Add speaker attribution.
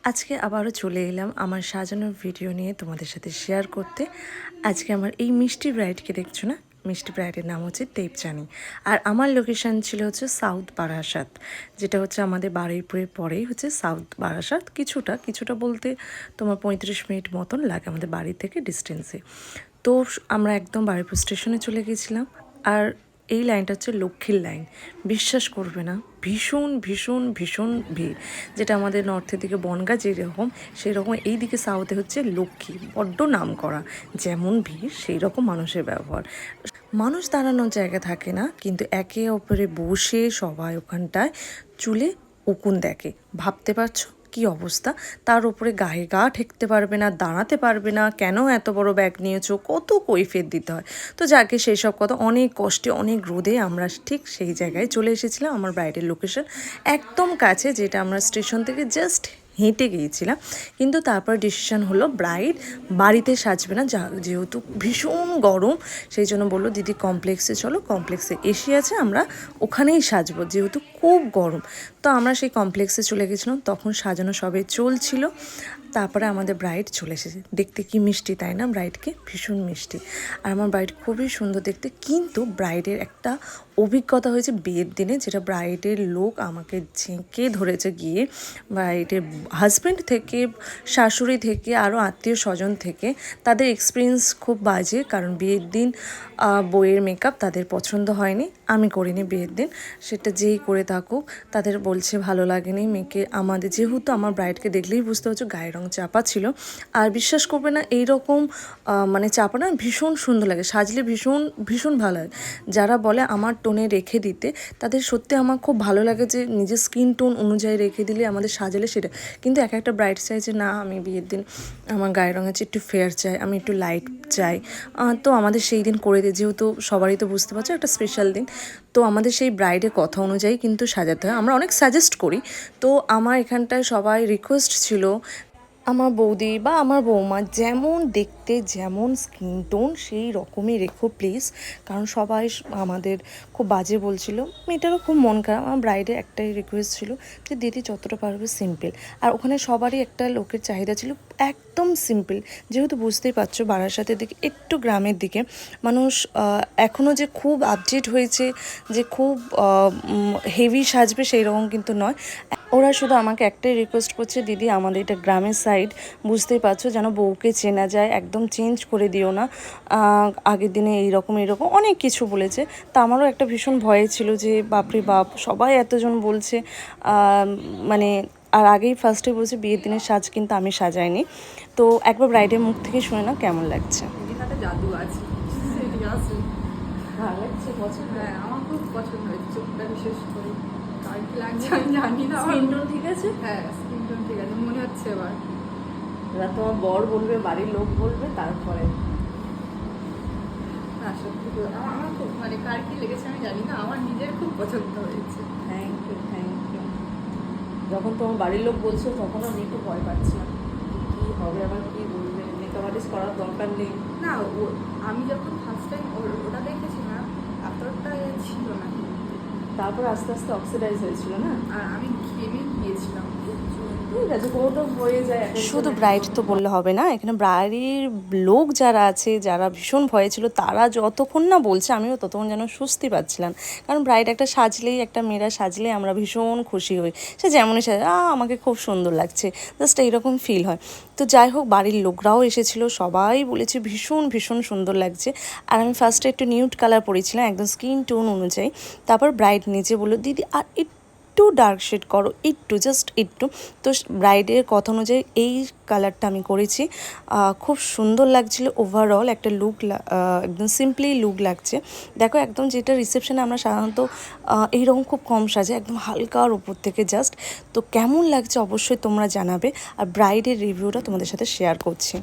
Speaker 1: আজকে আবারও চলে এলাম আমার সাজানোর ভিডিও নিয়ে তোমাদের সাথে শেয়ার করতে। আজকে আমার এই মিষ্টি ব্রাইডকে দেখছো না, মিষ্টি ব্রাইডের নাম হচ্ছে দেবযানী। আর আমার লোকেশান ছিল হচ্ছে সাউথ বারাসাত, যেটা হচ্ছে আমাদের বারুইপুরের পরেই হচ্ছে সাউথ বারাসাত। কিছুটা বলতে তোমার 35 মিনিট মতন লাগে আমাদের বাড়ি থেকে ডিস্টেন্সে। তো আমরা একদম বারুইপুর স্টেশনে চলে গেছিলাম। আর এই লাইনটা হচ্ছে লক্ষ্মীর লাইন। বিশ্বাস করবে না, ভীষণ ভীষণ ভীষণ ভিড়। যেটা আমাদের নর্থের দিকে বনগাঁ যেরকম, সেই রকম এই দিকে সাউথে হচ্ছে লক্ষ্মী, বড্ড নাম করা। যেমন ভিড় সেই রকম মানুষের ব্যবহার। মানুষ দাঁড়ানোর জায়গা থাকে না, কিন্তু একে অপরে বসে সবাই ওখানটায় চুলে উকুন দেখে। ভাবতে পারছো কি অবস্থা? তার উপরে গায়ে গা ঠেকতে পারবে না, দাঁড়াতে পারবে না, কেন এত বড় ব্যাগ নিয়েছো, কত কৈফিয়ত দিতে হয়। তো যাকে সেই সব কথা, অনেক কষ্টে অনেক রোদে আমরা ঠিক সেই জায়গায় চলে এসেছিলাম। আমার ব্রাইডের লোকেশন একদম কাছে, যেটা আমরা স্টেশন থেকে জাস্ট হেঁটে গিয়েছিলাম। কিন্তু তারপর ডিসিশন হলো ব্রাইড বাড়িতে সাজবে না, যেহেতু ভীষণ গরম। সেই জন্য বললো দিদি কমপ্লেক্সে চলো, কমপ্লেক্সে এসি আছে, আমরা ওখানেই সাজবো যেহেতু খুব গরম। তো আমরা সেই কমপ্লেক্সে চলে গেছিলাম, তখন সাজানো সবে চলছিল। তারপরে আমাদের ব্রাইড চলে এসেছে। দেখতে কি মিষ্টি, তাই না? ব্রাইডকে ভীষণ মিষ্টি। আর আমার ব্রাইড খুবই সুন্দর দেখতে। কিন্তু ব্রাইডের একটা অভিজ্ঞতা হয়েছে বিয়ের দিনে, যেটা ব্রাইডের লোক আমাকে ঝেঁকে ধরেছে গিয়ে। ব্রাইডের হাজব্যান্ড থেকে, শাশুড়ি থেকে, আরও আত্মীয় স্বজন থেকে তাদের এক্সপিরিয়েন্স খুব বাজে। কারণ বিয়ের দিন বইয়ের মেকআপ তাদের পছন্দ হয়নি, আমি করিনি বিয়ের দিন। সেটা যেই করে থাকুক, তাদের বলছে ভালো লাগেনি মেয়েকে। আমাদের যেহেতু আমার ব্রাইডকে দেখলেই বুঝতে হচ্ছে গায়ের রং চাপা ছিল। আর বিশ্বাস করবে না, এইরকম মানে চাপা না, ভীষণ সুন্দর লাগে সাজলে, ভীষণ ভীষণ ভালো লাগে। যারা বলে আমার টোনে রেখে দিতে, তাদের সত্যি আমার খুব ভালো লাগে যে নিজের স্কিন টোন অনুযায়ী রেখে দিলে আমাদের সাজালে সেটা। কিন্তু এক একটা ব্রাইড চাই যে না, আমি বিয়ের দিন আমার গায়ের রঙের চেয়ে একটু ফেয়ার চাই, আমি একটু লাইট চাই। তো আমাদের সেই দিন করে দিই, যেহেতু সবারই তো বুঝতে পারছো একটা স্পেশাল দিন। তো আমাদের সেই ব্রাইডের কথা অনুযায়ী কিন্তু সাজাতে হয়। আমরা অনেক সাজেস্ট করি। তো আমার এখানটায় সবাই রিকোয়েস্ট ছিল, আমার বৌদি বা আমার বৌমা যেমন দেখতে, যেমন স্কিন টোন, সেই রকমই রেখো প্লিজ। কারণ সবাই আমাদের খুব বাজে বলছিল। মেয়েটারও খুব মন খারাপ। আমার ব্রাইডের একটাই রিকোয়েস্ট ছিল যে দিদি যতটা পারবে সিম্পল। আর ওখানে সবারই একটা লোকের চাহিদা ছিল একদম সিম্পল। যেহেতু বুঝতেই পারছো বারাসাতের দিকে, একটু গ্রামের দিকে মানুষ এখনও যে খুব আপডেট হয়েছে, যে খুব হেভি সাজবে সেই রকম কিন্তু নয়। ওরা শুধু আমাকে একটাই রিকোয়েস্ট করছে, দিদি আমাদের এটা গ্রামের সাইড, বুঝতেই পারছো, যেন বউকে চেনা যায়, একদম চেঞ্জ করে দিও না, আগের দিনে এইরকম অনেক কিছু বলেছে। তা আমারও একটা ভীষণ ভয় ছিল যে বাপরে বাপ, সবাই এতজন বলছে। মানে আর আগেই ফার্স্টে বলছে বিয়ের দিনের সাজ কিন্তু আমি সাজাইনি। তো একবার ব্রাইডের মুখ থেকে শুনে না কেমন লাগছে।
Speaker 2: জাদু আছে,
Speaker 1: ভালো লাগছে, পছন্দ?
Speaker 2: হ্যাঁ আমার খুব পছন্দ হয়েছে, চোখটা বিশেষ করে। আর কি লাগছে আমি জানি না।
Speaker 1: স্কিন টোন ঠিক আছে?
Speaker 2: হ্যাঁ স্কিন টোন ঠিক আছে মনে হচ্ছে এবার।
Speaker 1: এবার তোমার বর বলবে, বাড়ির লোক বলবে, তারপরে।
Speaker 2: হ্যাঁ সত্যি আমার খুব মানে কার কি লেগেছে আমি জানি না, আমার নিজের খুব পছন্দ হয়েছে।
Speaker 1: Thank you, thank you. যখন তোমার বাড়ির লোক বলছো তখন আমি একটু ভয় পাচ্ছিলাম, কী হবে, আবার কী বলবে, মেকআপ আর্টিস্ট করার দরকার নেই।
Speaker 2: না আমি যখন ফার্স্ট টাইম ওটা দেখেছিলাম এতটা ছিল না,
Speaker 1: তারপর আস্তে আস্তে অক্সিডাইজ হয়েছিল না।
Speaker 2: আর আমি ঘেমে গিয়েছিলাম।
Speaker 1: ঠিক আছে, কোনোটা হয়ে যায়। শুধু ব্রাইড তো বললে হবে না, এখানে ব্রাইডের লোক যারা আছে, যারা ভীষণ ভয়ে ছিল, তারা যতক্ষণ না বলছে আমিও ততক্ষণ যেন স্বস্তি পাচ্ছিলাম। কারণ ব্রাইড একটা সাজলেই, একটা মেয়েরা সাজলে আমরা ভীষণ খুশি হই। সে যেমনই সাজে, আমাকে খুব সুন্দর লাগছে, জাস্ট এইরকম ফিল হয়। তো যাই হোক, বাড়ির লোকরাও এসেছিলো, সবাই বলেছে ভীষণ ভীষণ সুন্দর লাগছে। আর আমি ফার্স্টে একটু নিউড কালার পরেছিলাম একদম স্কিন টোন অনুযায়ী। তারপর ব্রাইড নিজে বললো দিদি আর একটু ডার্ক শেড করো, একটু, জাস্ট একটু। তো ব্রাইডের কথা অনুযায়ী এই কালারটা আমি করেছি। খুব সুন্দর লাগছিল ওভারঅল একটা লুক, একদম সিম্পলি লুক লাগছে। দেখো একদম যেটা রিসেপশনে আমরা সাধারণত এইরকম খুব কম সাজে, একদম হালকার উপর থেকে জাস্ট। তো কেমন লাগছে অবশ্যই তোমরা জানাবে, আর ব্রাইডের রিভিউটা তোমাদের সাথে শেয়ার করছি।